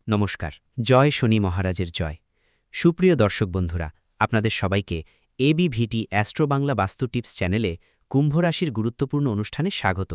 নমস্কার। জয় শনি মহারাজের জয়। সুপ্রিয় দর্শক বন্ধুরা, আপনাদের সবাইকে এবিভিটি অ্যাস্ট্রো বাংলা বাস্তু টিপস চ্যানেলে কুম্ভ রাশির গুরুত্বপূর্ণ অনুষ্ঠানে স্বাগত।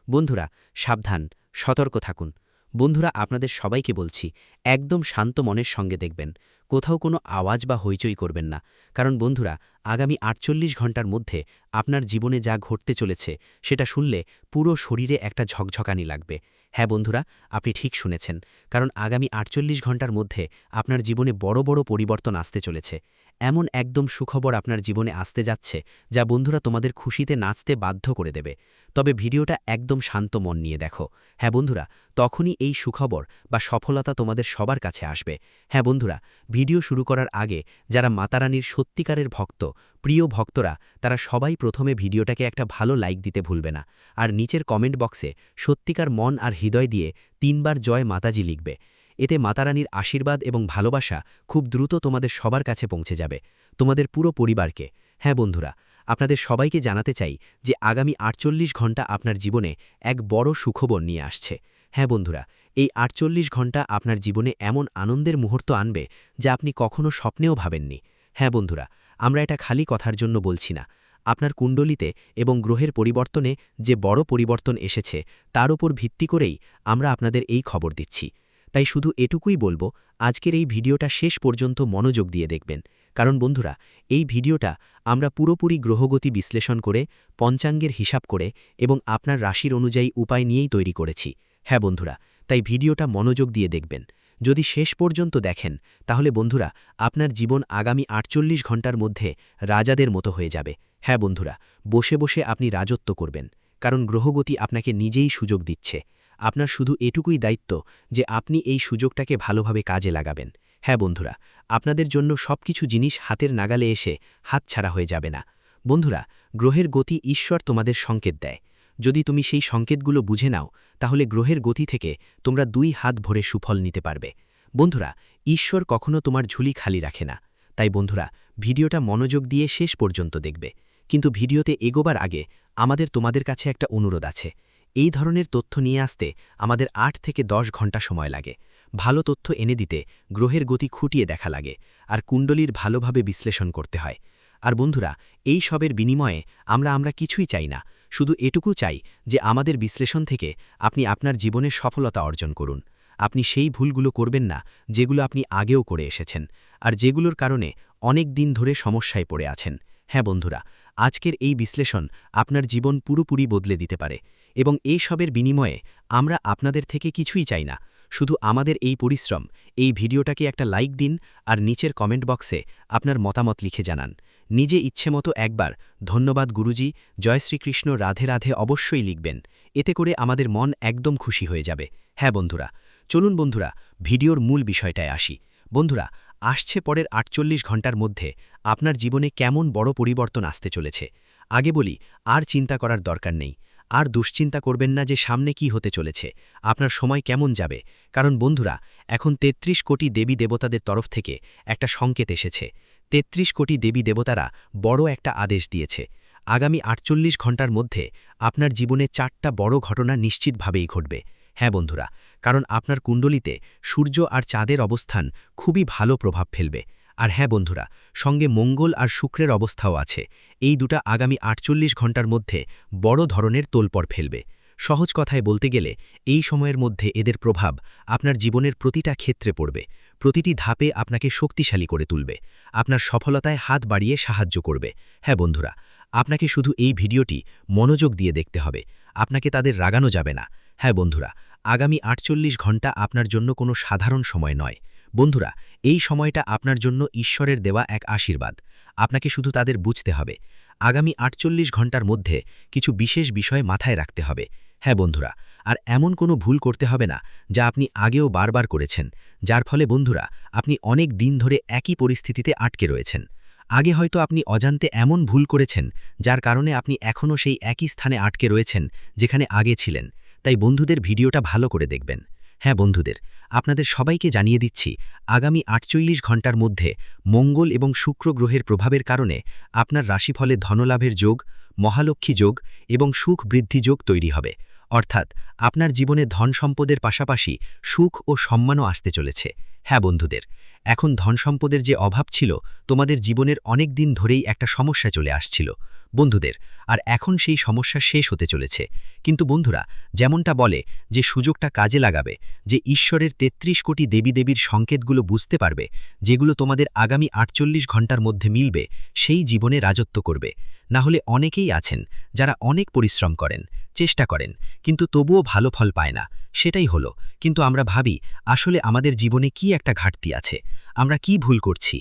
বন্ধুরা, সাবধান, সতর্ক থাকুন। বন্ধুরা, আপনাদের সবাইকে বলছি, একদম শান্ত মনের সঙ্গে দেখবেন। কোথাও কোনো আওয়াজ বা হইচই করবেন না। কারণ বন্ধুরা, আগামী ৪৮ ঘণ্টার মধ্যে আপনার জীবনে যা ঘটতে চলেছে সেটা শুনলে পুরো শরীরে একটা ঝকঝকানি লাগবে। হ্যাঁ বন্ধুরা, আপনি ঠিক শুনেছেন। কারণ আগামী ৪৮ ঘণ্টার মধ্যে আপনার জীবনে বড় বড় পরিবর্তন আসতে চলেছে। এমন একদম সুখবর আপনার জীবনে আসতে যাচ্ছে, যা বন্ধুরা তোমাদের খুশিতে নাচতে বাধ্য করে দেবে। তবে ভিডিওটা একদম শান্ত মন নিয়ে দেখো। হ্যাঁ বন্ধুরা, তখনই এই সুখবর বা সফলতা তোমাদের সবার কাছে আসবে। হ্যাঁ বন্ধুরা, ভিডিও শুরু করার আগে যারা মাতারানীর সত্যিকারের ভক্ত, প্রিয় ভক্তরা, তারা সবাই প্রথমে ভিডিওটাকে একটা ভালো লাইক দিতে ভুলবে না। আর নিচের কমেন্ট বক্সে সত্যিকার মন আর হৃদয় দিয়ে ৩ বার জয় মাতাজি লিখবে। এতে মাতারানীর আশীর্বাদ এবং ভালোবাসা খুব দ্রুত তোমাদের সবার কাছে পৌঁছে যাবে, তোমাদের পুরো পরিবারকে। হ্যাঁ বন্ধুরা, আপনাদের সবাইকে জানাতে চাই যে আগামী ৪৮ ঘণ্টা আপনার জীবনে এক বড় সুখবর নিয়ে আসছে। হ্যাঁ বন্ধুরা, এই ৪৮ ঘণ্টা আপনার জীবনে এমন আনন্দের মুহূর্ত আনবে যা আপনি কখনো স্বপ্নেও ভাবেননি। হ্যাঁ বন্ধুরা, আমরা এটা খালি কথার জন্য বলছি না। আপনার কুণ্ডলিতে এবং গ্রহের পরিবর্তনে যে বড় পরিবর্তন এসেছে তার উপর ভিত্তি করেই আমরা আপনাদের এই খবর দিচ্ছি। তাই শুধু এটুকুই বলবো, আজকের এই ভিডিওটা শেষ পর্যন্ত মনোযোগ দিয়ে দেখবেন। কারণ বন্ধুরা, এই ভিডিওটা আমরা পুরোপুরি গ্রহগতি বিশ্লেষণ করে, পঞ্চাঙ্গের হিসাব করে এবং আপনার রাশির অনুযায়ী উপায় নিয়েই তৈরি করেছি। হ্যাঁ বন্ধুরা, তাই ভিডিওটা মনোযোগ দিয়ে দেখবেন। যদি শেষ পর্যন্ত দেখেন তাহলে বন্ধুরা, আপনার জীবন আগামী ৪৮ ঘণ্টার মধ্যে রাজাদের মতো হয়ে যাবে। হ্যাঁ বন্ধুরা, বসে বসে আপনি রাজত্ব করবেন। কারণ গ্রহগতি আপনাকে নিজেই সুযোগ দিচ্ছে। আপনার শুধু এটুকুই দায়িত্ব যে আপনি এই সুযোগটাকে ভালোভাবে কাজে লাগাবেন। হ্যাঁ বন্ধুরা, আপনাদের জন্য সবকিছু জিনিস হাতের নাগালে এসে হাতছাড়া হয়ে যাবে না। বন্ধুরা, গ্রহের গতি ঈশ্বর তোমাদের সংকেত দেয়। যদি তুমি সেই সংকেতগুলো বুঝে নাও, তাহলে গ্রহের গতি থেকে তোমরা ২ হাত ভরে সুফল নিতে পারবে। বন্ধুরা, ঈশ্বর কখনো তোমার ঝুলি খালি রাখে না। তাই বন্ধুরা, ভিডিওটা মনোযোগ দিয়ে শেষ পর্যন্ত দেখবে। কিন্তু ভিডিওতে এগোবার আগে আমাদের তোমাদের কাছে একটা অনুরোধ আছে। এই ধরনের তথ্য নিয়ে আসতে আমাদের ৮ থেকে ১০ ঘণ্টা সময় লাগে। ভালো তথ্য এনে দিতে গ্রহের গতি খুঁটিয়ে দেখা লাগে, আর কুণ্ডলীর ভালোভাবে বিশ্লেষণ করতে হয়। আর বন্ধুরা, এই সবের বিনিময়ে আমরা কিছুই চাই না। শুধু এটুকু চাই যে আমাদের বিশ্লেষণ থেকে আপনি আপনার জীবনে সফলতা অর্জন করুন। আপনি সেই ভুলগুলো করবেন না যেগুলো আপনি আগেও করে এসেছেন, আর যেগুলোর কারণে অনেক দিন ধরে সমস্যায় পড়ে আছেন। হ্যাঁ বন্ধুরা, আজকের এই বিশ্লেষণ আপনার জীবন পুরোপুরি বদলে দিতে পারে। এবং এই সবের বিনিময়ে আমরা আপনাদের থেকে কিছুই চাই না, শুধু আমাদের এই পরিশ্রম। এই ভিডিওটাকে একটা লাইক দিন আর নিচের কমেন্ট বক্সে আপনার মতামত লিখে জানান। নিজে ইচ্ছেমতো একবার ধন্যবাদ গুরুজি, জয় শ্রীকৃষ্ণ, রাধে রাধে অবশ্যই লিখবেন। এতে করে আমাদের মন একদম খুশি হয়ে যাবে। হ্যাঁ বন্ধুরা, চলুন বন্ধুরা, ভিডিওর মূল বিষয়টায় আসি। বন্ধুরা, আসছে পরের ৪৮ ঘণ্টার মধ্যে আপনার জীবনে কেমন বড় পরিবর্তন আসতে চলেছে। আগে বলি, আর চিন্তা করার দরকার নেই। আর দুশ্চিন্তা করবেন না যে সামনে কি হতে চলেছে, আপনার সময় কেমন যাবে। কারণ বন্ধুরা, এখন ৩৩ কোটি দেবী দেবতাদের তরফ থেকে একটা সংকেত এসেছে। ৩৩ কোটি দেবী দেবতারা বড় একটা আদেশ দিয়েছে। আগামী ৪৮ ঘণ্টার মধ্যে আপনার জীবনে ৪টা বড় ঘটনা নিশ্চিতভাবেই ঘটবে। হ্যাঁ বন্ধুরা, কারণ আপনার কুণ্ডলিতে সূর্য আর চাঁদের অবস্থান খুবই ভালো প্রভাব ফেলবে। আর হ্যাঁ বন্ধুরা, সঙ্গে মঙ্গল আর শুক্রের অবস্থাও আছে। এই দুটা আগামী ৪৮ ঘণ্টার মধ্যে বড় ধরনের তোলপড় ফেলবে। সহজ কথায় বলতে গেলে, এই সময়ের মধ্যে এদের প্রভাব আপনার জীবনের প্রতিটা ক্ষেত্রে পড়বে। প্রতিটি ধাপে আপনাকে শক্তিশালী করে তুলবে, আপনার সফলতায় হাত বাড়িয়ে সাহায্য করবে। হ্যাঁ বন্ধুরা, আপনাকে শুধু এই ভিডিওটি মনোযোগ দিয়ে দেখতে হবে, আপনাকে তাদের রাগানো যাবে না। হ্যাঁ বন্ধুরা, আগামী ৪৮ ঘণ্টা আপনার জন্য কোনো সাধারণ সময় নয়। বন্ধুরা, এই সময়টা আপনার জন্য ঈশ্বরের দেওয়া এক আশীর্বাদ। আপনাকে শুধু তাদের বুঝতে হবে। আগামী ৪৮ ঘণ্টার মধ্যে কিছু বিশেষ বিষয় মাথায় রাখতে হবে। হ্যাঁ বন্ধুরা, আর এমন কোনো ভুল করতে হবে না যা আপনি আগেও বারবার করেছেন, যার ফলে বন্ধুরা আপনি অনেক দিন ধরে একই পরিস্থিতিতে আটকে রয়েছেন। আগে হয়তো আপনি অজান্তে এমন ভুল করেছেন যার কারণে আপনি এখনও সেই একই স্থানে আটকে রয়েছেন যেখানে আগে ছিলেন। তাই বন্ধুদের ভিডিওটা ভালো করে দেখবেন। হ্যাঁ বন্ধুদের, আপনাদের সবাইকে জানিয়ে দিচ্ছি, আগামী ৪৮ ঘণ্টার মধ্যে মঙ্গল এবং শুক্র গ্রহের প্রভাবের কারণে আপনার রাশিফলে ধনলাভের যোগ, মহালক্ষ্মী যোগ এবং সুখ বৃদ্ধি যোগ তৈরি হবে। অর্থাৎ আপনার জীবনে ধন সম্পদের পাশাপাশি সুখ ও সম্মানও আসতে চলেছে। হ্যাঁ বন্ধুদের, এখন ধন সম্পদের যে অভাব ছিল, তোমাদের জীবনের অনেক দিন ধরেই একটা সমস্যা চলে আসছিল বন্ধুদের, আর এখন সেই সমস্যা শেষ হতে চলেছে। কিন্তু বন্ধুরা, যেমনটা বলে যে সুযোগটা কাজে লাগাবে, যে ঈশ্বরের ৩৩ কোটি দেবীদেবীর সংকেতগুলো বুঝতে পারবে, যেগুলো তোমাদের আগামী ৪৮ ঘন্টার মধ্যে মিলবে, সেই জীবনে রাজত্ব করবে। না হলে অনেকেই আছেন যারা অনেক পরিশ্রম করেন, চেষ্টা করেন, কিন্তু তবুও ভালো ফল পায় না। সেটাই হলো, কিন্তু আমরা ভাবি আসলে আমাদের জীবনে কি একটা ঘাটতি আছে, আমরা কি ভুল করছি,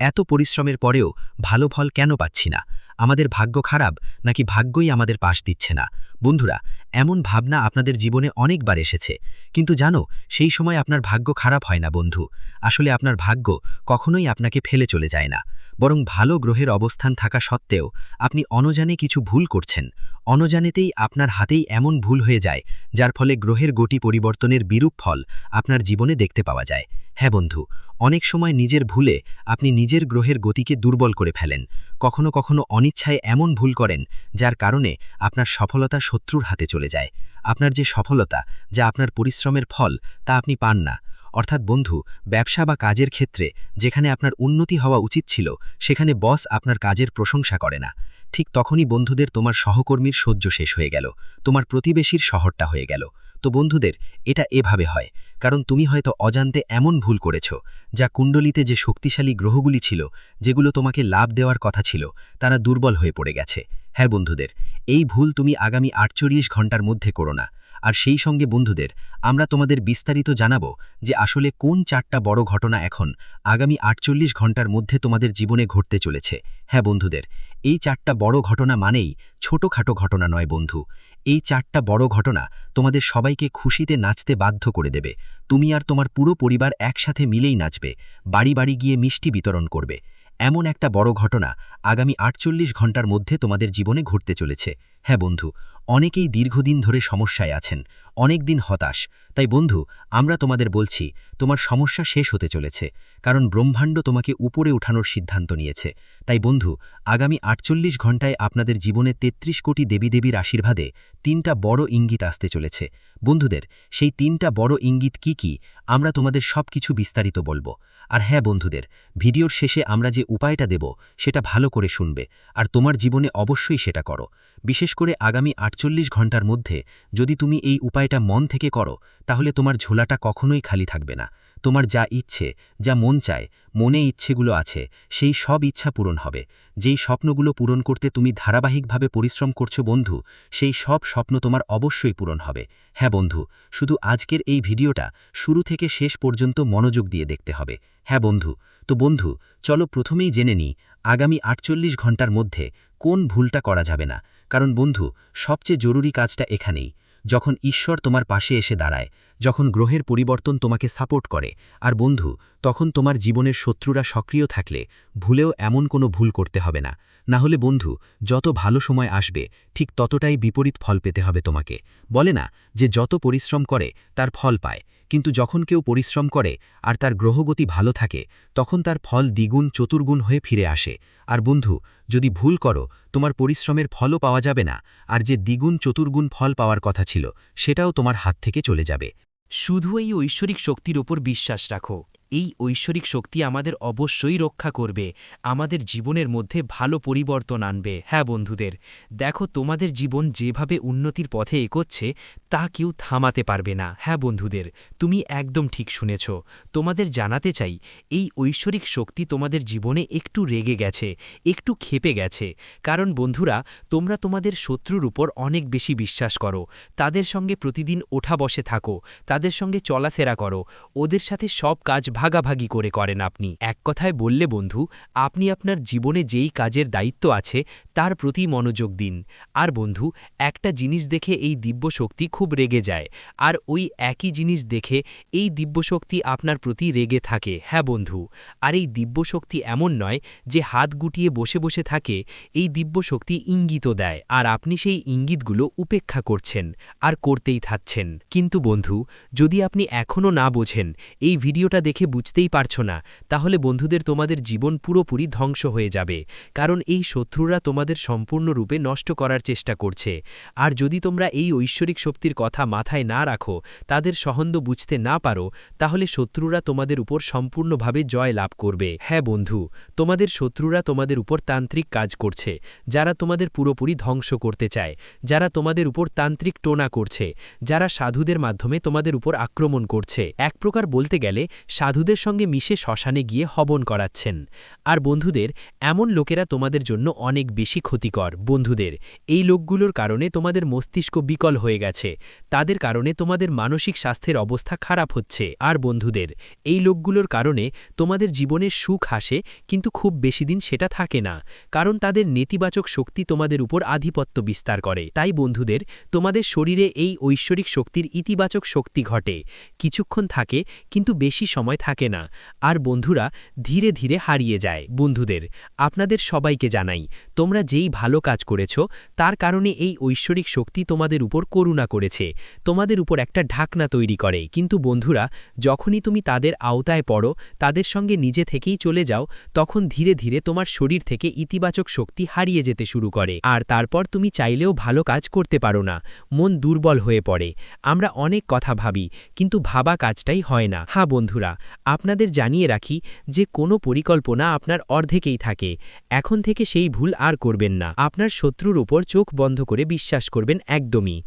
এত পরিশ্রমের পরেও ভালো ফল কেন পাচ্ছি না, আমাদের ভাগ্য খারাপ নাকি ভাগ্যই আমাদের পাশ দিচ্ছে না। বন্ধুরা, এমন ভাবনা আপনাদের জীবনে অনেকবার এসেছে, কিন্তু জানো সেই সময় আপনার ভাগ্য খারাপ হয় না বন্ধু। আসলে আপনার ভাগ্য কখনোই আপনাকে ফেলে চলে যায় না, বরং ভালো গ্রহের অবস্থান থাকা সত্ত্বেও আপনি অনজানে কিছু ভুল করছেন। অনজানেতেই আপনার হাতেই এমন ভুল হয়ে যায়, যার ফলে গ্রহের গতি পরিবর্তনের বিরূপ ফল আপনার জীবনে দেখতে পাওয়া যায়। হ্যাঁ বন্ধু, অনেক সময় নিজের ভুলে আপনি নিজের গ্রহের গতিকে দুর্বল করে ফেলেন। কখনো কখনো অনিচ্ছায় এমন ভুল করেন, যার কারণে আপনার সফলতা শত্রুর হাতে চলে যায়। আপনার যে সফলতা, যা আপনার পরিশ্রমের ফল, তা আপনি পান না। অর্থাৎ বন্ধু, ব্যবসা বা কাজের ক্ষেত্রে যেখানে আপনার উন্নতি হওয়া উচিত ছিল, সেখানে বস আপনার কাজের প্রশংসা করে না। ঠিক তখনই বন্ধুদের তোমার সহকর্মীর সহ্য শেষ হয়ে গেল, তোমার প্রতিবেশীর শহরটা হয়ে গেল। তো বন্ধুদের, এটা এভাবে হয় কারণ তুমি হয়তো অজান্তে এমন ভুল করেছ, যা কুণ্ডলিতে যে শক্তিশালী গ্রহগুলি ছিল, যেগুলো তোমাকে লাভ দেওয়ার কথা ছিল, তারা দুর্বল হয়ে পড়ে গেছে। হ্যাঁ বন্ধুদের, এই ভুল তুমি আগামী ৪৮ ঘন্টার মধ্যে করো না। আর সেই সঙ্গে বন্ধুদের, আমরা তোমাদের বিস্তারিত জানাবো যে আসলে কোন ৪টা বড় ঘটনা এখন আগামী ৪৮ ঘন্টার মধ্যে তোমাদের জীবনে ঘটতে চলেছে। হ্যাঁ বন্ধুদের, এই ৪টা বড় ঘটনা মানেই ছোটখাটো ঘটনা নয় বন্ধু। এই ৪টা বড় ঘটনা তোমাদের সবাইকে খুশিতে নাচতে বাধ্য করে দেবে। তুমি আর তোমার পুরো পরিবার একসাথে মিলেই নাচবে, বাড়ি বাড়ি গিয়ে মিষ্টি বিতরণ করবে। এমন একটা বড় ঘটনা আগামী ৪৮ ঘন্টার মধ্যে তোমাদের জীবনে ঘটতে চলেছে। হ্যাঁ বন্ধু, অনেকেই দীর্ঘদিন ধরে সমস্যায় আছেন, অনেক দিন হতাশ। তাই বন্ধু, আমরা তোমাদের বলছি, তোমার সমস্যা শেষ হতে চলেছে, কারণ ব্রহ্মাণ্ড তোমাকে উপরে উঠানোর সিদ্ধান্ত নিয়েছে। তাই বন্ধু, আগামী ৪৮ ঘন্টায় আপনাদের জীবনে ৩৩ কোটি দেবীদেবীর আশীর্বাদে ৩টা বড় ইঙ্গিত আসতে চলেছে। বন্ধুদের, সেই ৩টা বড় ইঙ্গিত কি কি, আমরা তোমাদের সব কিছু বিস্তারিত বলবো। আর হ্যাঁ বন্ধুদের, ভিডিওর শেষে আমরা যে উপায়টা দেব, সেটা ভালো করে শুনবে, আর তোমার জীবনে অবশ্যই সেটা করো। বিশেষ করে আগামী ৪৮ ঘন্টার মধ্যে যদি তুমি এই উপায়টা মন থেকে করো, তাহলে তোমার ঝোলাটা কখনোই খালি থাকবে না। তোমার যা ইচ্ছে, যা মন চায়, মনে ইচ্ছেগুলো আছে, সেই সব ইচ্ছা পূরণ হবে। যেই স্বপ্নগুলো পূরণ করতে তুমি ধারাবাহিকভাবে পরিশ্রম করছো বন্ধু, সেই সব স্বপ্ন তোমার অবশ্যই পূরণ হবে। হ্যাঁ বন্ধু, শুধু আজকের এই ভিডিওটা শুরু থেকে শেষ পর্যন্ত মনোযোগ দিয়ে দেখতে হবে। হ্যাঁ বন্ধু, তো বন্ধু, চলো প্রথমেই জেনে নিই আগামী ৪৮ ঘন্টার মধ্যে কোন ভুলটা করা যাবে না। কারণ বন্ধু, সবচেয়ে জরুরি কাজটা এখানেই। যখন ঈশ্বর তোমার পাশে এসে দাঁড়ায়, যখন গ্রহের পরিবর্তন তোমাকে সাপোর্ট করে, আর বন্ধু, তখন তোমার জীবনের শত্রুরা সক্রিয় থাকলে ভুলেও এমন কোনো ভুল করতে হবে না। না হলে বন্ধু, যত ভালো সময় আসবে, ঠিক ততটাই বিপরীত ফল পেতে হবে তোমাকে। বলে না যে যত পরিশ্রম করে তার ফল পায়, কিন্তু যখন কেউ পরিশ্রম করে আর তার গ্রহগতি ভালো থাকে, তখন তার ফল দ্বিগুণ চতুর্গুণ হয়ে ফিরে আসে। আর বন্ধু, যদি ভুল করো, তোমার পরিশ্রমের ফলও পাওয়া যাবে না, আর যে দ্বিগুণ চতুর্গুণ ফল পাওয়ার কথা ছিল, সেটাও তোমার হাত থেকে চলে যাবে। শুধু এই ঐশ্বরিক শক্তির ওপর বিশ্বাস রাখো। এই ঐশ্বরিক শক্তি আমাদের অবশ্যই রক্ষা করবে, আমাদের জীবনের মধ্যে ভালো পরিবর্তন আনবে। হ্যাঁ বন্ধুদের, দেখো তোমাদের জীবন যেভাবে উন্নতির পথে এগোচ্ছে, তা কেউ থামাতে পারবে না। হ্যাঁ বন্ধুদের, তুমি একদম ঠিক শুনেছ। তোমাদের জানাতে চাই, এই ঐশ্বরিক শক্তি তোমাদের জীবনে একটু রেগে গেছে, একটু ক্ষেপে গেছে। কারণ বন্ধুরা, তোমরা তোমাদের শত্রুর উপর অনেক বেশি বিশ্বাস করো, তাদের সঙ্গে প্রতিদিন ওঠা বসে থাকো, তাদের সঙ্গে চলাফেরা করো, ওদের সাথে সব কাজ ভাগাভাগি করে করেন আপনি। এক কথায় বললে বন্ধু, আপনি আপনার জীবনে যেই কাজের দায়িত্ব আছে, তার প্রতি মনোযোগ দিন। আর বন্ধু, একটা জিনিস দেখে এই দিব্যশক্তি খুব রেগে যায়, আর ওই একই জিনিস দেখে এই দিব্যশক্তি আপনার প্রতি রেগে থাকে। হ্যাঁ বন্ধু, আর এই দিব্যশক্তি এমন নয় যে হাত গুটিয়ে বসে বসে থাকে, এই দিব্যশক্তি ইঙ্গিতও দেয়, আর আপনি সেই ইঙ্গিতগুলো উপেক্ষা করছেন আর করতেই থাকছেন। কিন্তু বন্ধু, যদি আপনি এখনও না বোঝেন, এই ভিডিওটা দেখে বুঝতেই পারছো না, তাহলে বন্ধুদের তোমাদের জীবন পুরোপুরি ধ্বংস হয়ে যাবে, কারণ এই শত্রুরা তোমাদের সম্পূর্ণরূপে নষ্ট করার চেষ্টা করছে। আর যদি তোমরা এই ঐশ্বরিক শক্তির কথা মাথায় না রাখো, তাদের সহন্দ বুঝতে না পারো, তাহলে শত্রুরা তোমাদের উপর সম্পূর্ণভাবে জয় লাভ করবে। হ্যাঁ বন্ধু, তোমাদের শত্রুরা তোমাদের উপর তান্ত্রিক কাজ করছে, যারা তোমাদের পুরোপুরি ধ্বংস করতে চায়, যারা তোমাদের উপর তান্ত্রিক টোনা করছে, যারা সাধুদের মাধ্যমে তোমাদের উপর আক্রমণ করছে, এক প্রকার বলতে গেলে সাধুদের সঙ্গে মিশে শ্মশানে গিয়ে হবন করাচ্ছেন। আর বন্ধুদের, এমন লোকেরা তোমাদের জন্য অনেক বেশি ক্ষতিকর। বন্ধুদের, এই লোকগুলোর কারণে তোমাদের মস্তিষ্ক বিকল হয়ে গেছে, তাদের কারণে তোমাদের মানসিক স্বাস্থ্যের অবস্থা খারাপ হচ্ছে। আর বন্ধুদের, এই লোকগুলোর কারণে তোমাদের জীবনের সুখ আসে, কিন্তু খুব বেশি দিন সেটা থাকে না, কারণ তাদের নেতিবাচক শক্তি তোমাদের উপর আধিপত্য বিস্তার করে। তাই বন্ধুদের, তোমাদের শরীরে এই ঐশ্বরিক শক্তির ইতিবাচক শক্তি ঘটে, কিছুক্ষণ থাকে কিন্তু বেশি সময় থাকে না, আর বন্ধুরা ধীরে ধীরে হারিয়ে যায়। বন্ধুদের, আপনাদের সবাইকে জানাই, তোমরা যেই ভালো কাজ করেছ তার কারণে এই ঐশ্বরিক শক্তি তোমাদের উপর করুণা করেছে, তোমাদের উপর একটা ঢাকনা তৈরি করে। কিন্তু বন্ধুরা, যখনই তুমি তাদের আওতায় পড়ো, তাদের সঙ্গে নিজে থেকেই চলে যাও, তখন ধীরে ধীরে তোমার শরীর থেকে ইতিবাচক শক্তি হারিয়ে যেতে শুরু করে, আর তারপর তুমি চাইলেও ভালো কাজ করতে পারো না, মন দুর্বল হয়ে পড়ে। আমরা অনেক কথা ভাবি, কিন্তু ভাবা কাজটাই হয় না। হ্যাঁ বন্ধুরা, আপনাদের জানিয়ে রাখি যে কোনো পরিকল্পনা আপনার অর্ধেকেই থাকে, এখন থেকে সেই ভুল আর করবেন না। আপনার শত্রুর উপর চোখ বন্ধ করে বিশ্বাস করবেন একদমই।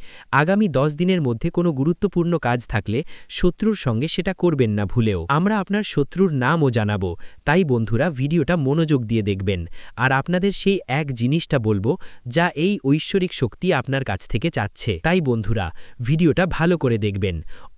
আগামী 10 দিনের মধ্যে কোনো গুরুত্বপূর্ণ কাজ থাকলে শত্রুর সঙ্গে সেটা করবেন না ভুলেও। আমরা আপনার শত্রুর নামও জানাবো, তাই বন্ধুরা ভিডিওটা মনোযোগ দিয়ে দেখবেন। আর আপনাদের সেই এক জিনিসটা বলবো যা এই ঐশ্বরিক শক্তি আপনার কাছ থেকে চাচ্ছে। তাই বন্ধুরা, ভিডিওটা ভালো করে দেখবেন।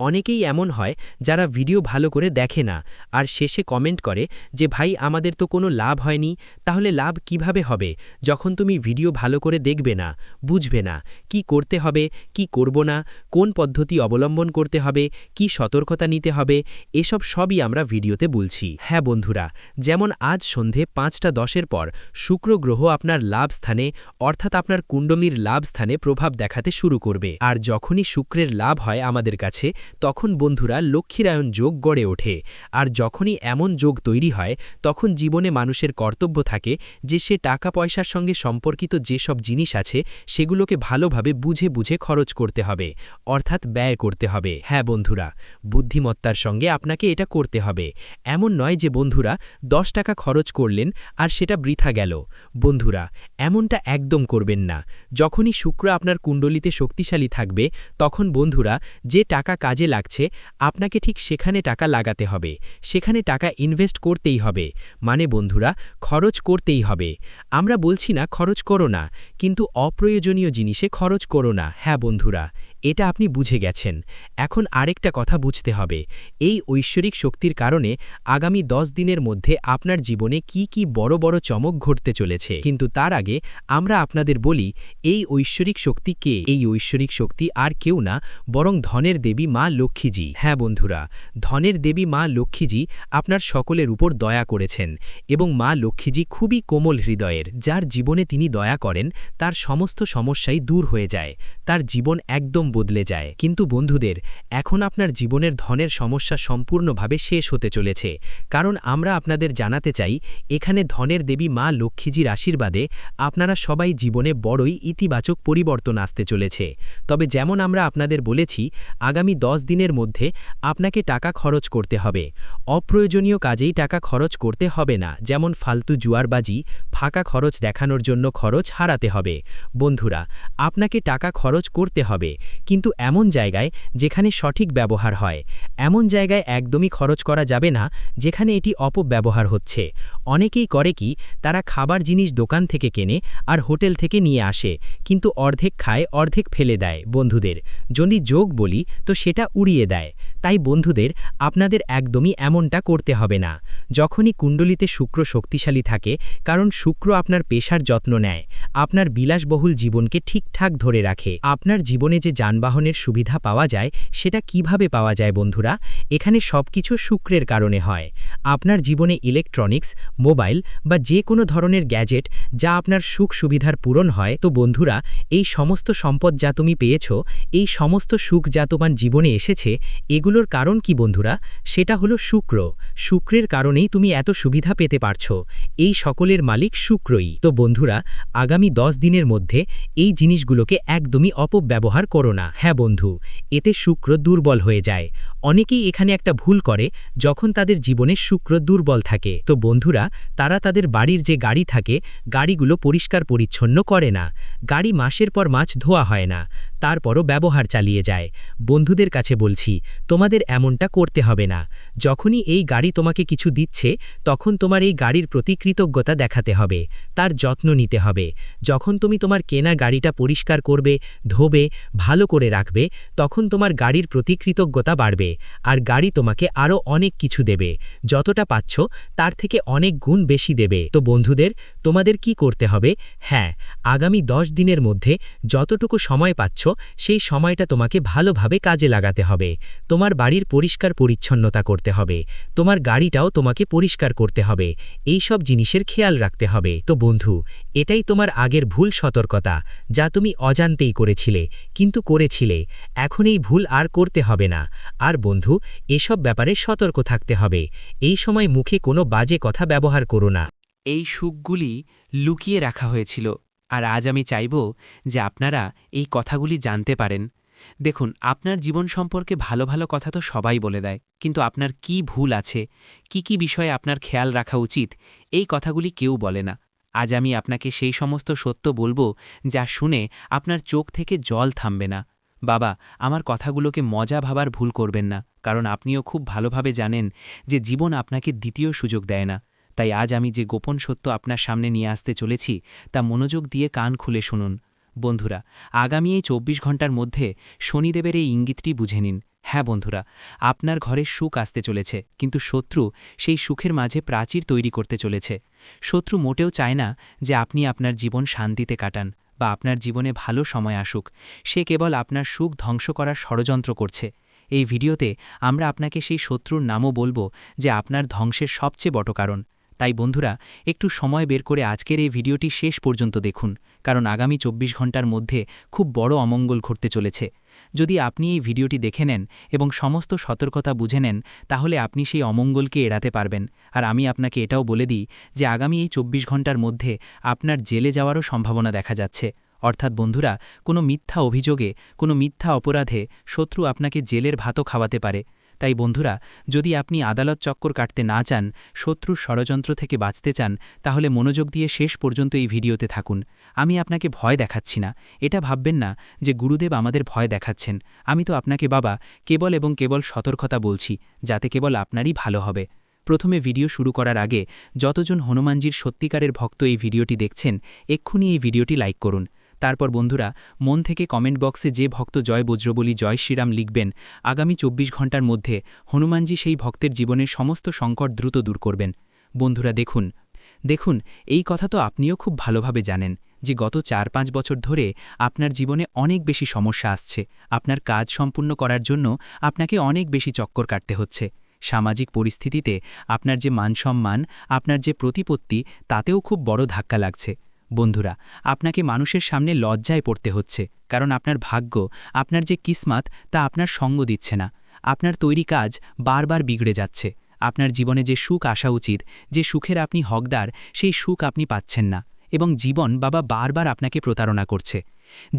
অনেকেই এমন হয় যারা ভিডিও ভালো করে দেখে না, আর শেষে কমেন্ট করে যে ভাই আমাদের তো কোনো লাভ হয়নি। তাহলে লাভ কিভাবে হবে যখন তুমি ভিডিও ভালো করে দেখবে না, বুঝবে না কি করতে হবে, কি করব না, কোন পদ্ধতি অবলম্বন করতে হবে, কি সতর্কতা নিতে হবে, এসব সবই আমরা ভিডিওতে বলছি। হ্যাঁ বন্ধুরা, যেমন আজ সন্ধে 5:10 পর শুক্র গ্রহ আপনার লাভ স্থানে অর্থাৎ আপনার কুণ্ডলীর লাভ স্থানে প্রভাব দেখাতে শুরু করবে, আর যখনই শুক্রের লাভ হয় আমাদের কাছে, তখন বন্ধুরা লক্ষ্মীরায়ণ যোগ গড়ে ওঠে। আর যখনই এমন যোগ তৈরি হয়, তখন জীবনে মানুষের কর্তব্য থাকে যে সে টাকা পয়সার সঙ্গে সম্পর্কিত যেসব জিনিস আছে সেগুলোকে ভালোভাবে বুঝে বুঝে খরচ করতে হবে, অর্থাৎ ব্যয় করতে হবে। হ্যাঁ বন্ধুরা, বুদ্ধিমত্তার সঙ্গে আপনাকে এটা করতে হবে। এমন নয় যে বন্ধুরা 10 টাকা খরচ করলেন আর সেটা বৃথা গেল। বন্ধুরা, এমনটা একদম করবেন না। যখনই শুক্র আপনার কুণ্ডলিতে শক্তিশালী থাকবে, তখন বন্ধুরা যে টাকা কাজে লাগছে আপনাকে ঠিক সেখানে টাকা লাগাতে হবে, সেখানে টাকা ইনভেস্ট করতেই হবে, মানে বন্ধুরা খরচ করতেই হবে। আমরা বলছি না খরচ করো না, কিন্তু অপ্রয়োজনীয় জিনিসে খরচ করো না। হ্যাঁ বন্ধুরা, এটা আপনি বুঝে গেছেন। এখন আরেকটা কথা বুঝতে হবে, এই ঐশ্বরিক শক্তির কারণে আগামী 10 দিনের মধ্যে আপনার জীবনে কি কি বড় বড় চমক ঘটতে চলেছে। কিন্তু তার আগে আমরা আপনাদের বলি, এই ঐশ্বরিক শক্তি কে? এই ঐশ্বরিক শক্তি আর কেউ না, বরং ধনের দেবী মা লক্ষ্মীজি। হ্যাঁ বন্ধুরা, ধনের দেবী মা লক্ষ্মীজি আপনার সকলের উপর দয়া করেছেন, এবং মা লক্ষ্মীজি খুবই কোমল হৃদয়ের। যার জীবনে তিনি দয়া করেন তার সমস্ত সমস্যাই দূর হয়ে যায়, তার জীবন একদম বদলে যায়। কিন্তু বন্ধুদের, এখন আপনার জীবনের ধনের সমস্যা সম্পূর্ণভাবে শেষ হতে চলেছে, কারণ আমরা আপনাদের জানাতে চাই এখানে ধনের দেবী মা লক্ষ্মীজির আশীর্বাদে আপনারা সবাই জীবনে বড়ই ইতিবাচক পরিবর্তন আসতে চলেছে। তবে যেমন আমরা আপনাদের বলেছি, আগামী 10 দিনের মধ্যে আপনাকে টাকা খরচ করতে হবে, অপ্রয়োজনীয় কাজেই টাকা খরচ করতে হবে না, যেমন ফালতু জুয়ারবাজি, ফাঁকা খরচ দেখানোর জন্য খরচ হারাতে হবে। বন্ধুরা, আপনাকে টাকা খরচ করতে হবে, কিন্তু এমন জায়গায় যেখানে সঠিক ব্যবহার হয়। এমন জায়গায় একদমই খরচ করা যাবে না যেখানে এটি অপব্যবহার হচ্ছে। অনেকেই করে কি, তারা খাবার জিনিস দোকান থেকে কেনে আর হোটেল থেকে নিয়ে আসে, কিন্তু অর্ধেক খায় অর্ধেক ফেলে দেয়। বন্ধুদের, যদি যোগ বলি তো সেটা উড়িয়ে দেয়। তাই বন্ধুদের, আপনাদের একদমই এমনটা করতে হবে না। যখনই কুণ্ডলিতে শুক্র শক্তিশালী থাকে, কারণ শুক্র আপনার পেশার যত্ন নেয়, আপনার বিলাসবহুল জীবনকে ঠিকঠাক ধরে রাখে, আপনার জীবনে যে যানবাহনের সুবিধা পাওয়া যায় সেটা কিভাবে পাওয়া যায় বন্ধুরা? এখানে সবকিছু শুক্রের কারণে হয়। আপনার জীবনে ইলেকট্রনিক্স, মোবাইল বা যে কোনো ধরনের গ্যাজেট যা আপনার সুখ সুবিধার পূরণ হয়, তো বন্ধুরা এই সমস্ত সম্পদ যা তুমি পেয়েছ, এই সমস্ত সুখ যা তোমার জীবনে এসেছে, এগুলোর কারণ কি বন্ধুরা? সেটা হলো শুক্র। শুক্রের কারণেই তুমি এত সুবিধা পেতে পারছ। এই সকলের মালিক শুক্রই। তো বন্ধুরা, আগামী 10 দিনের মধ্যে এই জিনিসগুলোকে একদমই অপব্যবহার করো না। হ্যাঁ বন্ধু, এতে শুক্র দুর্বল হয়ে যায়। অনেকেই এখানে একটা ভুল করে, যখন তাদের জীবনে শুক্র দুর্বল থাকে, তো বন্ধুরা তারা তাদের বাড়ির যে গাড়ি থাকে, গাড়িগুলো পরিষ্কার পরিচ্ছন্ন করে না। গাড়ি মাসের পর মাস ধোয়া হয় না, তারপরও ব্যবহার চালিয়ে যায়। বন্ধুদের কাছে বলছি, তোমাদের এমনটা করতে হবে না। যখনই এই গাড়ি তোমাকে কিছু দিচ্ছে, তখন তোমার এই গাড়ির প্রতি কৃতজ্ঞতা দেখাতে হবে, তার যত্ন নিতে হবে। যখন তুমি তোমার কেনা গাড়িটা পরিষ্কার করবে, ধোবে, ভালো করে রাখবে, তখন তোমার গাড়ির প্রতি কৃতজ্ঞতা বাড়বে, আর গাড়ি তোমাকে আরও অনেক কিছু দেবে। যতটা পাচ্ছ তার থেকে অনেক গুণ বেশি দেবে। তো বন্ধুদের, তোমাদের কি করতে হবে? হ্যাঁ, আগামী 10 দিনের মধ্যে যতটুকু সময় পাচ্ছ, সেই সময়টা তোমাকে ভালোভাবে কাজে লাগাতে হবে। তোমার বাড়ির পরিষ্কার পরিচ্ছন্নতা করতে হবে, তোমার গাড়িটাও তোমাকে পরিষ্কার করতে হবে, এই সব জিনিসের খেয়াল রাখতে হবে। তো বন্ধু, এটাই তোমার আগের ভুল সতর্কতা, যা তুমি অজান্তেই করেছিলে, কিন্তু করেছিলে। এখন এই ভুল আর করতে হবে না। আর বন্ধু, এসব ব্যাপারে সতর্ক থাকতে হবে। এই সময় মুখে কোনো বাজে কথা ব্যবহার করো না। এই সুখগুলি লুকিয়ে রাখা হয়েছিল, আর আজ আমি চাইব যে আপনারা এই কথাগুলি জানতে পারেন। দেখুন, আপনার জীবন সম্পর্কে ভালো ভালো কথা তো সবাই বলে দেয়, কিন্তু আপনার কি ভুল আছে, কি বিষয়ে আপনার খেয়াল রাখা উচিত, এই কথাগুলি কেউ বলে না। আজ আমি আপনাকে সেই সমস্ত সত্য বলবো যা শুনে আপনার চোখ থেকে জল থামবে না। বাবা, আমার কথাগুলোকে মজা ভাবার ভুল করবেন না, কারণ আপনিও খুব ভালোভাবে জানেন যে জীবন আপনাকে দ্বিতীয় সুযোগ দেয় না। তাই আজ আমি যে গোপন সত্য আপনার সামনে নিয়ে আসতে চলেছি, তা মনোযোগ দিয়ে কান খুলে শুনুন। বন্ধুরা, আগামী এই 24 ঘন্টার মধ্যে শনিদেবের এই ইঙ্গিতটি বুঝে নিন। হ্যাঁ বন্ধুরা, আপনার ঘরে সুখ আসতে চলেছে, কিন্তু শত্রু সেই সুখের মাঝে প্রাচীর তৈরি করতে চলেছে। শত্রু মোটেও চায় না যে আপনি আপনার জীবন শান্তিতে কাটান বা আপনার জীবনে ভালো সময় আসুক। সে কেবল আপনার সুখ ধ্বংস করার ষড়যন্ত্র করছে। এই ভিডিওতে আমরা আপনাকে সেই শত্রুর নামও বলবো, যে আপনার ধ্বংসের সবচেয়ে বড় কারণ। তাই বন্ধুরা, একটু সময় বের করে আজকের এই ভিডিওটি শেষ পর্যন্ত দেখুন, কারণ আগামী 24 ঘন্টার মধ্যে খুব বড় অমঙ্গল ঘটতে চলেছে। যদি আপনি এই ভিডিওটি দেখে নেন এবং সমস্ত সতর্কতা বুঝে নেন, তাহলে আপনি সেই অমঙ্গলকে এড়াতে পারবেন। আর আমি আপনাকে এটাও বলে দিই যে আগামী এই 24 ঘন্টার মধ্যে আপনার জেলে যাওয়ারও সম্ভাবনা দেখা যাচ্ছে। অর্থাৎ বন্ধুরা, কোনো মিথ্যা অভিযোগে, কোনো মিথ্যা অপরাধে শত্রু আপনাকে জেলের ভাতও খাওয়াতে পারে। তাই বন্ধুরা, যদি আপনি আদালত চক্কর কাটতে না চান, শত্রুর ষড়যন্ত্র থেকে বাঁচতে চান, তাহলে মনোযোগ দিয়ে শেষ পর্যন্ত এই ভিডিওতে থাকুন। আমি আপনাকে ভয় দেখাচ্ছি না, এটা ভাববেন না যে গুরুদেব আমাদের ভয় দেখাচ্ছেন। আমি তো আপনাকে বাবা কেবল এবং কেবল সতর্কতা বলছি, যাতে কেবল আপনারই ভালো হবে। প্রথমে ভিডিও শুরু করার আগে যতজন হনুমানজির সত্যিকারের ভক্ত এই ভিডিওটি দেখছেন, এক্ষুনি এই ভিডিওটি লাইক করুন। তারপর বন্ধুরা, মন থেকে কমেন্ট বক্সে যে ভক্ত জয় বজ্রবলী জয় শ্রীরাম লিখবেন, আগামী 24 ঘন্টার মধ্যে হনুমানজি সেই ভক্তের জীবনের সমস্ত সংকট দ্রুত দূর করবেন। বন্ধুরা দেখুন, এই কথা তো আপনিও খুব ভালোভাবে জানেন যে গত 4-5 বছর ধরে আপনার জীবনে অনেক বেশি সমস্যা আসছে। আপনার কাজ সম্পূর্ণ করার জন্য আপনাকে অনেক বেশি চক্কর কাটতে হচ্ছে। সামাজিক পরিস্থিতিতে আপনার যে মানসম্মান, আপনার যে প্রতিপত্তি, তাতেও খুব বড় ধাক্কা লাগছে। বন্ধুরা, আপনাকে মানুষের সামনে লজ্জায় পড়তে হচ্ছে, কারণ আপনার ভাগ্য, আপনার যে কিসমত, তা আপনার সঙ্গ দিচ্ছে না। আপনার তৈরি কাজ বারবার বিগড়ে যাচ্ছে। আপনার জীবনে যে সুখ আসা উচিত, যে সুখের আপনি হকদার, সেই সুখ আপনি পাচ্ছেন না, এবং জীবন বাবা বারবার আপনাকে প্রতারণা করছে।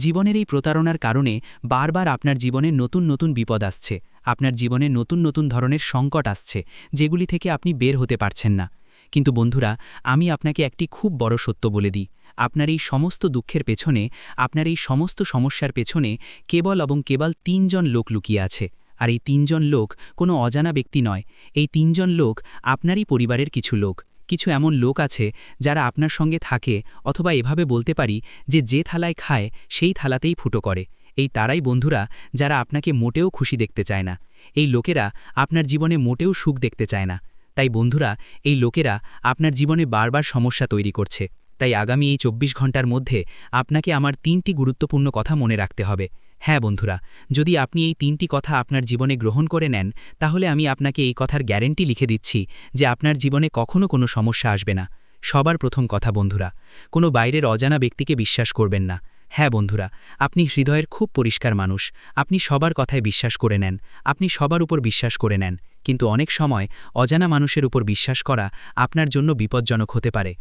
জীবনের এই প্রতারণার কারণে বারবার আপনার জীবনে নতুন নতুন বিপদ আসছে। আপনার জীবনে নতুন নতুন ধরনের সংকট আসছে, যেগুলি থেকে আপনি বের হতে পারছেন না। কিন্তু বন্ধুরা, আমি আপনাকে একটি খুব বড় সত্য বলে দিই, আপনার এই সমস্ত দুঃখের পেছনে, আপনার এই সমস্ত সমস্যার পেছনে কেবল এবং কেবল 3 জন লোক লুকিয়ে আছে। আর এই 3 জন লোক কোনো অজানা ব্যক্তি নয়। এই 3 জন লোক আপনারই পরিবারের কিছু লোক। কিছু এমন লোক আছে যারা আপনার সঙ্গে থাকে, অথবা এভাবে বলতে পারি যে থালায় খায় সেই থালাতেই ফুটো করে। এই তারাই বন্ধুরা, যারা আপনাকে মোটেও খুশি দেখতে চায় না। এই লোকেরা আপনার জীবনে মোটেও সুখ দেখতে চায় না। তাই বন্ধুরা, এই লোকেরা আপনার জীবনে বারবার সমস্যা তৈরি করছে। তাই আগামী এই 24 ঘন্টার মধ্যে আপনাকে আমার 3টি গুরুত্বপূর্ণ কথা মনে রাখতে হবে। হ্যাঁ বন্ধুরা, যদি আপনি এই 3টি কথা আপনার জীবনে গ্রহণ করে নেন, তাহলে আমি আপনাকে এই কথার গ্যারেন্টি লিখে দিচ্ছি যে আপনার জীবনে কখনো কোনো সমস্যা আসবে না। সবার প্রথম কথা বন্ধুরা, কোনো বাইরের অজানা ব্যক্তিকে বিশ্বাস করবেন না। হ্যাঁ বন্ধুরা, আপনি হৃদয়ের খুব পরিষ্কার মানুষ, আপনি সবার কথায় বিশ্বাস করে নেন, আপনি সবার উপর বিশ্বাস করে নেন, কিন্তু অনেক সময় অজানা মানুষের উপর বিশ্বাস করা আপনার জন্য বিপজ্জনক হতে পারে।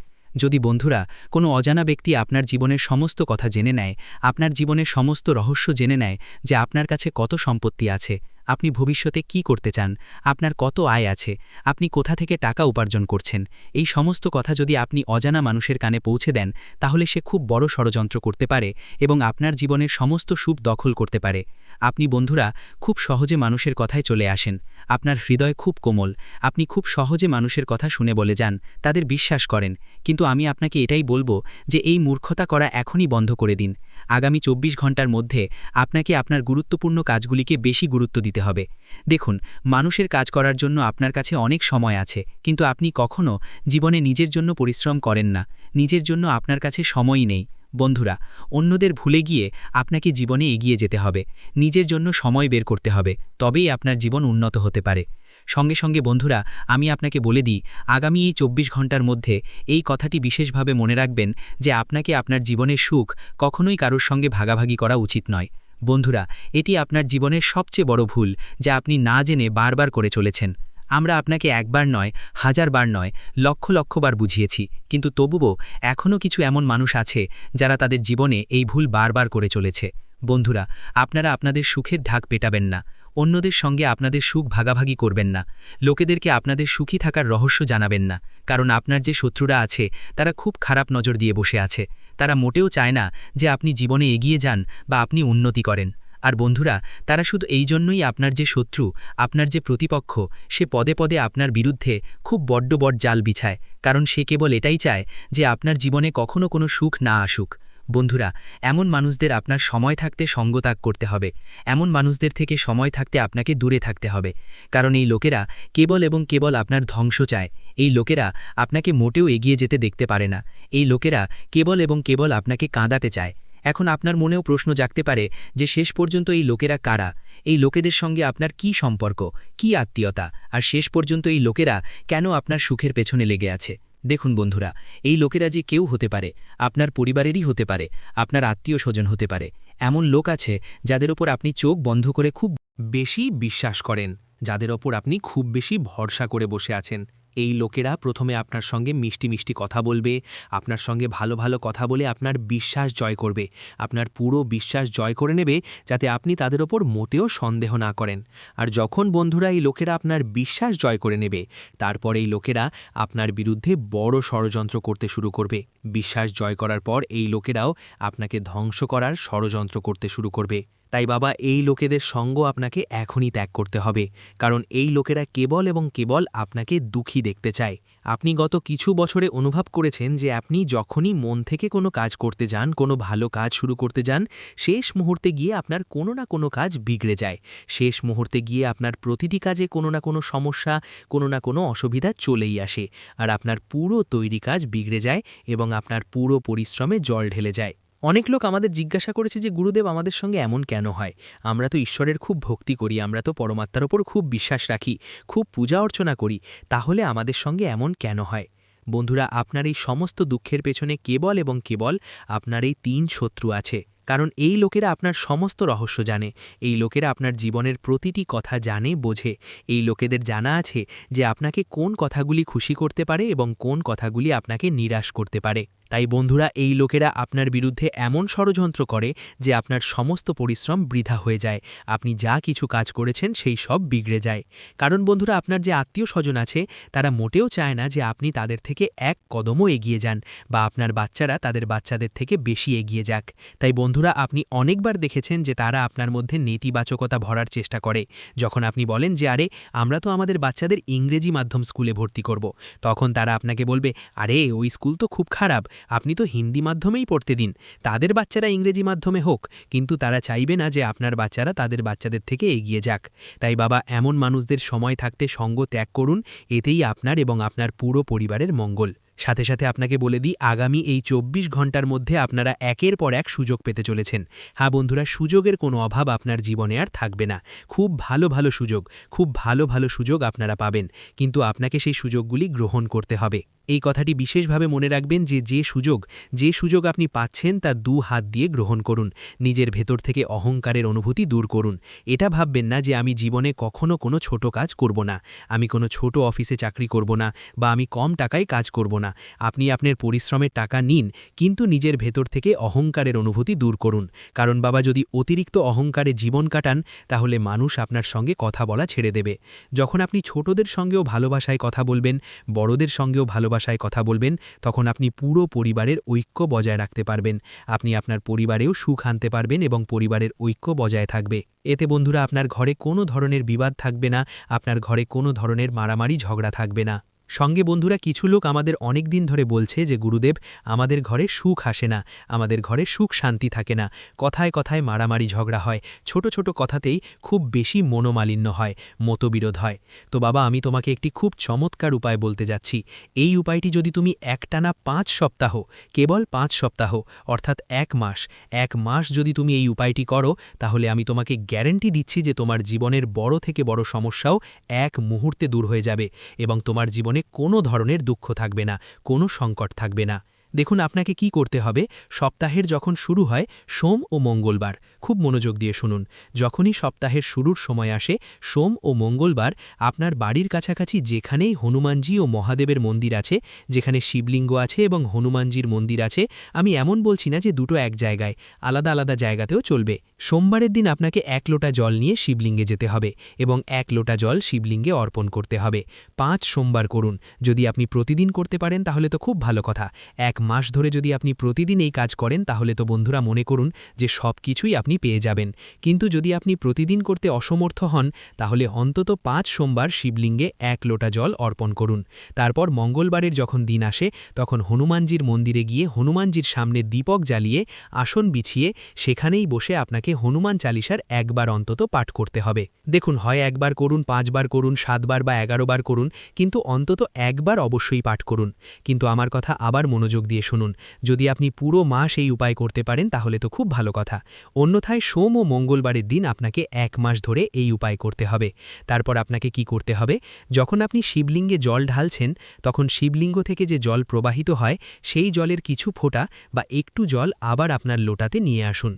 যদি বন্ধুরা কোনো অজানা ব্যক্তি আপনার জীবনের সমস্ত কথা জেনে নেয়, আপনার জীবনের সমস্ত রহস্য জেনে নেয়, যে আপনার কাছে কত সম্পত্তি আছে, আপনি ভবিষ্যতে কি করতে চান, আপনার কত আয় আছে, আপনি কোথা থেকে টাকা উপার্জন করছেন, এই সমস্ত কথা যদি আপনি অজানা মানুষের কানে পৌঁছে দেন, তাহলে সে খুব বড় ষড়যন্ত্র করতে পারে এবং আপনার জীবনের সমস্ত সুখ দখল করতে পারে। আপনি বন্ধুরা খুব সহজে মানুষের কথায় চলে আসেন, আপনার হৃদয় খুব কোমল, আপনি খুব সহজে মানুষের কথা শুনে বলে যান, তাদের বিশ্বাস করেন। কিন্তু আমি আপনাকে এটাই বলবো যে এই মূর্খতা করা এখনই বন্ধ করে দিন। আগামী 24 ঘন্টার মধ্যে আপনাকে আপনার গুরুত্বপূর্ণ কাজগুলিকে বেশি গুরুত্ব দিতে হবে। দেখুন, মানুষের কাজ করার জন্য আপনার কাছে অনেক সময় আছে, কিন্তু আপনি কখনো জীবনে নিজের জন্য পরিশ্রম করেন না, নিজের জন্য আপনার কাছে সময়ই নেই। বন্ধুরা, অন্যদের ভুলে গিয়ে আপনাকে জীবনে এগিয়ে যেতে হবে, নিজের জন্য সময় বের করতে হবে, তবেই আপনার জীবন উন্নত হতে পারে। সঙ্গে সঙ্গে বন্ধুরা, আমি আপনাকে বলে দিই, আগামী এই 24 ঘন্টার মধ্যে এই কথাটি বিশেষভাবে মনে রাখবেন যে আপনাকে আপনার জীবনের সুখ কখনোই কারোর সঙ্গে ভাগাভাগি করা উচিত নয়। বন্ধুরা, এটি আপনার জীবনের সবচেয়ে বড় ভুল যা আপনি না জেনে বারবার করে চলেছেন। আমরা আপনাকে একবার নয়, হাজারবার নয়, লক্ষ লক্ষবার বুঝিয়েছি, কিন্তু তবুও এখনও কিছু এমন মানুষ আছে যারা তাদের জীবনে এই ভুল বারবার করে চলেছে। বন্ধুরা, আপনারা আপনাদের সুখের ঢাক পেটাবেন না, অন্যদের সঙ্গে আপনাদের সুখ ভাগাভাগি করবেন না, লোকেদেরকে আপনাদের সুখী থাকার রহস্য জানাবেন না, কারণ আপনার যে শত্রুরা আছে তারা খুব খারাপ নজর দিয়ে বসে আছে। তারা মোটেও চায় না যে আপনি জীবনে এগিয়ে যান বা আপনি উন্নতি করেন। আর বন্ধুরা, তারা শুধু এই জন্যই আপনার যে শত্রু, আপনার যে প্রতিপক্ষ, সে পদে পদে আপনার বিরুদ্ধে খুব বড্ড জাল বিছায়, কারণ সে কেবল এটাই চায় যে আপনার জীবনে কখনো কোনো সুখ না আসুক। বন্ধুরা, এমন মানুষদের আপনার সময় থাকতে সঙ্গত্যাগ করতে হবে, এমন মানুষদের থেকে সময় থাকতে আপনাকে দূরে থাকতে হবে, কারণ এই লোকেরা কেবল এবং কেবল আপনার ধ্বংস চায়। এই লোকেরা আপনাকে মোটেও এগিয়ে যেতে দেখতে পারে না। এই লোকেরা কেবল এবং কেবল আপনাকে কাঁদাতে চায়। এখন আপনার মনেও প্রশ্ন জাগতে পারে যে শেষ পর্যন্ত এই লোকেরা কারা, এই লোকেদের সঙ্গে আপনার কি সম্পর্ক, কি আত্মীয়তা, আর শেষ পর্যন্ত এই লোকেরা কেন আপনার সুখের পেছনে লেগে আছে। দেখুন বন্ধুরা, এই লোকেরা যে কেউ হতে পারে, আপনার পরিবারেরই হতে পারে, আপনার আত্মীয় স্বজন হতে পারে। এমন লোক আছে যাদের ওপর আপনি চোখ বন্ধ করে খুব বেশি বিশ্বাস করেন, যাদের ওপর আপনি খুব বেশি ভরসা করে বসে আছেন। এই লোকেরা প্রথমে আপনার সঙ্গে মিষ্টি মিষ্টি কথা বলবে, আপনার সঙ্গে ভালো ভালো কথা বলে আপনার বিশ্বাস জয় করবে, আপনার পুরো বিশ্বাস জয় করে নেবে, যাতে আপনি তাদের ওপর মোটেও সন্দেহ না করেন। আর যখন বন্ধুরা এই লোকেরা আপনার বিশ্বাস জয় করে নেবে, তারপর এই লোকেরা আপনার বিরুদ্ধে বড় ষড়যন্ত্র করতে শুরু করবে। বিশ্বাস জয় করার পর এই লোকেরাও আপনাকে ধ্বংস করার ষড়যন্ত্র করতে শুরু করবে। তাই বাবা, এই লোকেদের সঙ্গ আপনাকে এখনই ত্যাগ করতে হবে, কারণ এই লোকেরা কেবল এবং কেবল আপনাকে দুঃখী দেখতে চায়। আপনি গত কিছু বছরে অনুভব করেছেন যে আপনি যখনই মন থেকে কোনো কাজ করতে যান, কোনো ভালো কাজ শুরু করতে যান, শেষ মুহূর্তে গিয়ে আপনার কোনো না কোনো কাজ বিগড়ে যায়। শেষ মুহূর্তে গিয়ে আপনার প্রতিটি কাজে কোনো না কোনো সমস্যা, কোনো না কোনো অসুবিধা চলেই আসে, আর আপনার পুরো তৈরি কাজ বিগড়ে যায় এবং আপনার পুরো পরিশ্রমে জল ঢেলে যায়। অনেক লোক আমাদের জিজ্ঞাসা করেছে যে গুরুদেব, আমাদের সঙ্গে এমন কেন হয়? আমরা তো ঈশ্বরের খুব ভক্তি করি, আমরা তো পরমাত্মার ওপর খুব বিশ্বাস রাখি, খুব পূজা অর্চনা করি, তাহলে আমাদের সঙ্গে এমন কেন হয়? বন্ধুরা, আপনার এই সমস্ত দুঃখের পেছনে কেবল এবং কেবল আপনার এই 3 শত্রু আছে, কারণ এই লোকেরা আপনার সমস্ত রহস্য জানে, এই লোকেরা আপনার জীবনের প্রতিটি কথা জানে, বোঝে। এই লোকেদের জানা আছে যে আপনাকে কোন কথাগুলি খুশি করতে পারে এবং কোন কথাগুলি আপনাকে নিরাশ করতে পারে। তাই বন্ধুরা, এই লোকেরা আপনার বিরুদ্ধে এমন ষড়যন্ত্র করে যে আপনার সমস্ত পরিশ্রম বৃথা হয়ে যায়, আপনি যা কিছু কাজ করেছেন সেই সব বিগড়ে যায়। কারণ বন্ধুরা, আপনার যে আত্মীয় স্বজন আছে তারা মোটেও চায় না যে আপনি তাদের থেকে এক কদমও এগিয়ে যান, বা আপনার বাচ্চারা তাদের বাচ্চাদের থেকে বেশি এগিয়ে যাক। তাই বন্ধুরা, আপনি অনেকবার দেখেছেন যে তারা আপনার মধ্যে নেতিবাচকতা ভরার চেষ্টা করে। যখন আপনি বলেন যে আরে, আমরা তো আমাদের বাচ্চাদের ইংরেজি মাধ্যম স্কুলে ভর্তি করব, তখন তারা আপনাকে বলবে, আরে ওই স্কুল তো খুব খারাপ, আপনি তো হিন্দি মাধ্যমেই পড়তে দিন, তাদের বাচ্চারা ইংরেজি মাধ্যমে হোক। কিন্তু তারা চাইবে না যে আপনার বাচ্চারা তাদের বাচ্চাদের থেকে এগিয়ে যাক। তাই বাবা, এমন মানুষদের সময় থাকতে সঙ্গ ত্যাগ করুন, এতেই আপনার এবং আপনার পুরো পরিবারের মঙ্গল। সাথে সাথে আপনাকে বলে দিই, আগামী এই ২৪ ঘন্টার মধ্যে আপনারা একের পর এক সুযোগ পেতে চলেছেন। হ্যাঁ বন্ধুরা, সুযোগের কোনো অভাব আপনার জীবনে আর থাকবে না। খুব ভালো ভালো সুযোগ, খুব ভালো ভালো সুযোগ আপনারা পাবেন, কিন্তু আপনাকে সেই সুযোগগুলি গ্রহণ করতে হবে। এই কথাটি বিশেষভাবে মনে রাখবেন যে যে সুযোগ আপনি পাচ্ছেন তা ২ হাত দিয়ে গ্রহণ করুন। নিজের ভেতর থেকে অহংকারের অনুভূতি দূর করুন। এটা ভাববেন না যে আমি জীবনে কখনো কোনো ছোট কাজ করব না, আমি কোনো ছোট অফিসে চাকরি করব না, বা আমি কম টাকায় কাজ করব না। আপনি আপনার পরিশ্রমের টাকা নিন, কিন্তু নিজের ভেতর থেকে অহংকারের অনুভূতি দূর করুন। কারণ বাবা, যদি অতিরিক্ত অহংকারে জীবন কাটান তাহলে মানুষ আপনার সঙ্গে কথা বলা ছেড়ে দেবে। যখন আপনি ছোটদের সঙ্গেও ভালোবাসায় কথা বলবেন, বড়দের সঙ্গেও ভালোবাসায় কথা বলবেন, তখন আপনি পুরো পরিবারের ঐক্য বজায় রাখতে পারবেন। আপনি আপনার পরিবারেও সুখ আনতে পারবেন এবং পরিবারের ঐক্য বজায় থাকবে। এতে বন্ধুরা আপনার ঘরে কোনো ধরনের বিবাদ থাকবে না, আপনার ঘরে কোনো ধরনের মারামারি ঝগড়া থাকবে না। সঙ্গে বন্ধুরা, কিছু লোক আমাদের অনেক দিন ধরে বলছে যে গুরুদেব, আমাদের ঘরে সুখ আসে না, আমাদের ঘরে সুখ শান্তি থাকে না, কথায় কথায় মারামারি ঝগড়া হয়, ছোট ছোট কথাতেই খুব বেশি মনোমালিন্য হয়, মতবিরোধ হয়। তো বাবা, আমি তোমাকে একটি খুব চমৎকার উপায় বলতে যাচ্ছি। এই উপায়টি যদি তুমি একটানা ৫ সপ্তাহ, কেবল ৫ সপ্তাহ অর্থাৎ ১ মাস যদি তুমি এই উপায়টি করো, তাহলে আমি তোমাকে গ্যারান্টি দিচ্ছি যে তোমার জীবনের বড় থেকে বড় সমস্যাও এক মুহূর্তে দূর হয়ে যাবে এবং তোমার জীবনে কোনো ধরনের দুঃখ থাকবে না, কোনো সংকট থাকবে না। দেখুন, আপনাকে কি করতে হবে, সপ্তাহের যখন শুরু হয় সোম ও মঙ্গলবার, খুব মনোযোগ দিয়ে শুনুন, যখনই সপ্তাহের শুরুর সময় আসে সোম ও মঙ্গলবার, আপনার বাড়ির কাছাকাছি যেখানেই হনুমানজি ও মহাদেবের মন্দির আছে, যেখানে শিবলিঙ্গ আছে এবং হনুমানজির মন্দির আছে, আমি এমন বলছি না যে দুটো এক জায়গায়, আলাদা আলাদা জায়গাতেও চলবে। সোমবারের দিন আপনাকে ১ লোটা জল নিয়ে শিবলিঙ্গে যেতে হবে এবং ১ লোটা জল শিবলিঙ্গে অর্পণ করতে হবে। ৫ সোমবার করুন। যদি আপনি প্রতিদিন করতে পারেন তাহলে তো খুব ভালো কথা। ১ মাস ধরে যদি আপনি প্রতিদিন এই কাজ করেন তাহলে তো বন্ধুরা মনে করুন যে সব কিছুই আপনি পেয়ে যাবেন। কিন্তু যদি আপনি প্রতিদিন করতে অসমর্থ হন, তাহলে অন্তত ৫ সোমবার শিবলিঙ্গে ১ লোটা জল অর্পণ করুন। তারপর মঙ্গলবারের যখন দিন আসে, তখন হনুমানজির মন্দিরে গিয়ে হনুমানজির সামনে দীপক জ্বালিয়ে আসন বিছিয়ে সেখানেই বসে আপনাকে হনুমান চালিসার ১ বার অন্তত পাঠ করতে হবে। দেখুন, হয় ১ বার করুন, ৫ বার করুন, ৭ বার বা ১১ বার করুন, কিন্তু অন্তত ১ বার অবশ্যই পাঠ করুন। কিন্তু আমার কথা আবার মনোযোগ দিয়ে শুনুন, যদি আপনি পুরো মাস এই উপায় করতে পারেন তাহলে তো খুব ভালো কথা। অন্যথায় সোম ও মঙ্গলবারের দিন আপনাকে ১ মাস ধরে এই উপায় করতে হবে। তারপর আপনাকে কি করতে হবে, যখন আপনি শিবলিঙ্গে জল ঢালছেন, তখন শিবলিঙ্গ থেকে যে জল প্রবাহিত হয় সেই জলের কিছু ফোঁটা বা একটু জল আবার আপনার লোটাতে নিয়ে আসুন।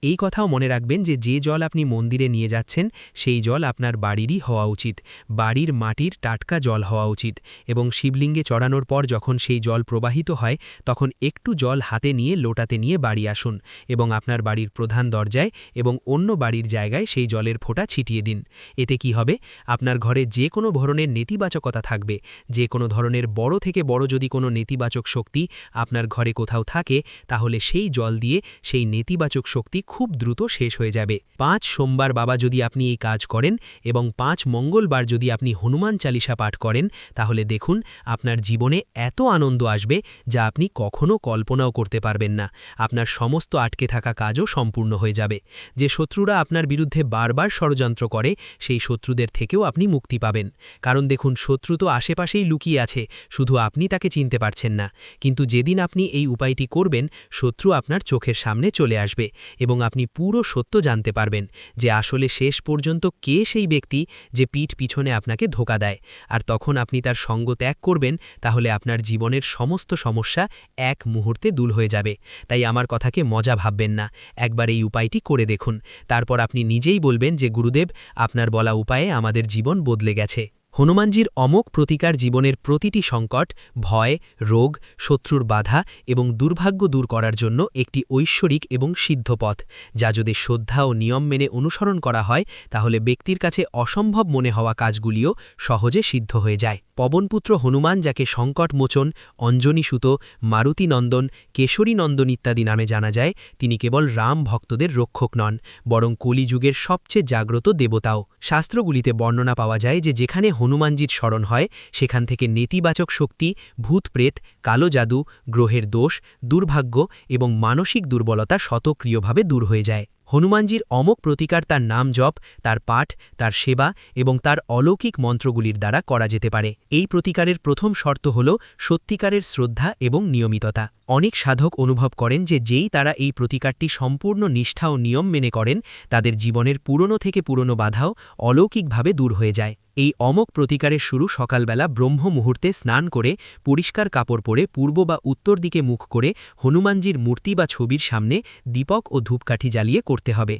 এই কথাও মনে রাখবেন যে যে জল আপনি মন্দিরে নিয়ে যাচ্ছেন সেই জল আপনার বাড়িরই হওয়া উচিত, বাড়ির মাটির টাটকা জল হওয়া উচিত। এবং শিবলিঙ্গে চড়ানোর পর যখন সেই জল প্রবাহিত হয়, তখন একটু জল হাতে নিয়ে লোটাতে নিয়ে বাড়ি আসুন এবং আপনার বাড়ির প্রধান দরজায় এবং অন্য বাড়ির জায়গায় সেই জলের ফোঁটা ছিটিয়ে দিন। এতে কি হবে, আপনার ঘরে যে কোনো ধরনের নেতিবাচকতা থাকবে, যে কোনো ধরনের বড় থেকে বড় যদি কোনো নেতিবাচক শক্তি আপনার ঘরে কোথাও থাকে, তাহলে সেই জল দিয়ে সেই নেতিবাচক শক্তি খুব দ্রুত শেষ হয়ে যাবে। ৫ সোমবার বাবা যদি আপনি এই কাজ করেন এবং ৫ মঙ্গলবার যদি আপনি হনুমান চালিসা পাঠ করেন, তাহলে দেখুন আপনার জীবনে এত আনন্দ আসবে যা আপনি কখনো কল্পনাও করতে পারবেন না। আপনার সমস্ত আটকে থাকা কাজও সম্পূর্ণ হয়ে যাবে। যে শত্রুরা আপনার বিরুদ্ধে বারবার ষড়যন্ত্র করে, সেই শত্রুদের থেকেও আপনি মুক্তি পাবেন। কারণ দেখুন, শত্রু তো আশেপাশেই লুকিয়ে আছে, শুধু আপনি তাকে চিনতে পারছেন না। কিন্তু যেদিন আপনি এই উপায়টি করবেন, শত্রু আপনার চোখের সামনে চলে আসবে এবং আপনি পুরো সত্য জানতে পারবেন যে আসলে শেষ পর্যন্ত কে সেই ব্যক্তি যে পিঠ পিছনে আপনাকে ধোঁকা দেয়। আর তখন আপনি তার সঙ্গ ত্যাগ করবেন, তাহলে আপনার জীবনের সমস্ত সমস্যা এক মুহূর্তে দূর হয়ে যাবে। তাই আমার কথাকে মজা ভাববেন না, একবার এই উপায়টি করে দেখুন। তারপর আপনি নিজেই বলবেন যে গুরুদেব, আপনার বলা উপায়ে আমাদের জীবন বদলে গেছে। হনুমানজির অমোঘ প্রতিকার জীবনের প্রতিটি সংকট, ভয়, রোগ, শত্রুর বাধা এবং দুর্ভাগ্য দূর করার জন্য একটি ঐশ্বরিক এবং সিদ্ধ পথ, যা যদি শ্রদ্ধা ও নিয়ম মেনে অনুসরণ করা হয়, তাহলে ব্যক্তির কাছে অসম্ভব মনে হওয়া কাজগুলিও সহজে সিদ্ধ হয়ে যায়। পবনপুত্র হনুমান, যাকে সংকটমোচন, অঞ্জনীসুত, মারুতিনন্দন, কেশরীনন্দন ইত্যাদি নামে জানা যায়, তিনি কেবল রাম ভক্তদের রক্ষক নন, বরং কলিযুগের সবচেয়ে জাগ্রত দেবতাও। শাস্ত্রগুলিতে বর্ণনা পাওয়া যায় যে যেখানে হনুমানজির স্মরণ হয়, সেখান থেকে নেতিবাচক শক্তি, ভূতপ্রেত, কালো জাদু, গ্রহের দোষ, দুর্ভাগ্য এবং মানসিক দুর্বলতা স্বতঃক্রিয়ভাবে দূর হয়ে যায়। হনুমানজির অমোঘ প্রতিকার তার নাম জপ, তার পাঠ, তার সেবা এবং তার অলৌকিক মন্ত্রগুলির দ্বারা করা যেতে পারে। এই প্রতিকারের প্রথম শর্ত হল সত্যিকারের শ্রদ্ধা এবং নিয়মিততা। অনেক সাধক অনুভব করেন যে যেই তারা এই প্রতিকারটি সম্পূর্ণ নিষ্ঠা ও নিয়ম মেনে করেন, তাদের জীবনের পুরনো থেকে পুরনো বাধাও অলৌকিকভাবে দূর হয়ে যায়। এই অমোঘ প্রতিকারের শুরু সকালবেলা ব্রহ্ম মুহূর্তে স্নান করে পরিষ্কার কাপড় পরে পূর্ব বা উত্তর দিকে মুখ করে হনুমানজির মূর্তি বা ছবির সামনে দীপক ও ধূপকাঠি জ্বালিয়ে করতে হবে।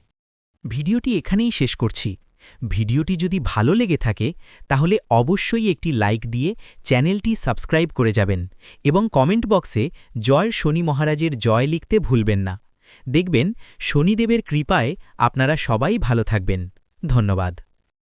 ভিডিওটি এখানেই শেষ করছি। ভিডিওটি যদি ভালো লেগে থাকে তাহলে অবশ্যই একটি লাইক দিয়ে চ্যানেলটি সাবস্ক্রাইব করে যাবেন এবং কমেন্ট বক্সে জয় শনি মহারাজের জয় লিখতে ভুলবেন না। দেখবেন শনিদেবের কৃপায় আপনারা সবাই ভালো থাকবেন। ধন্যবাদ।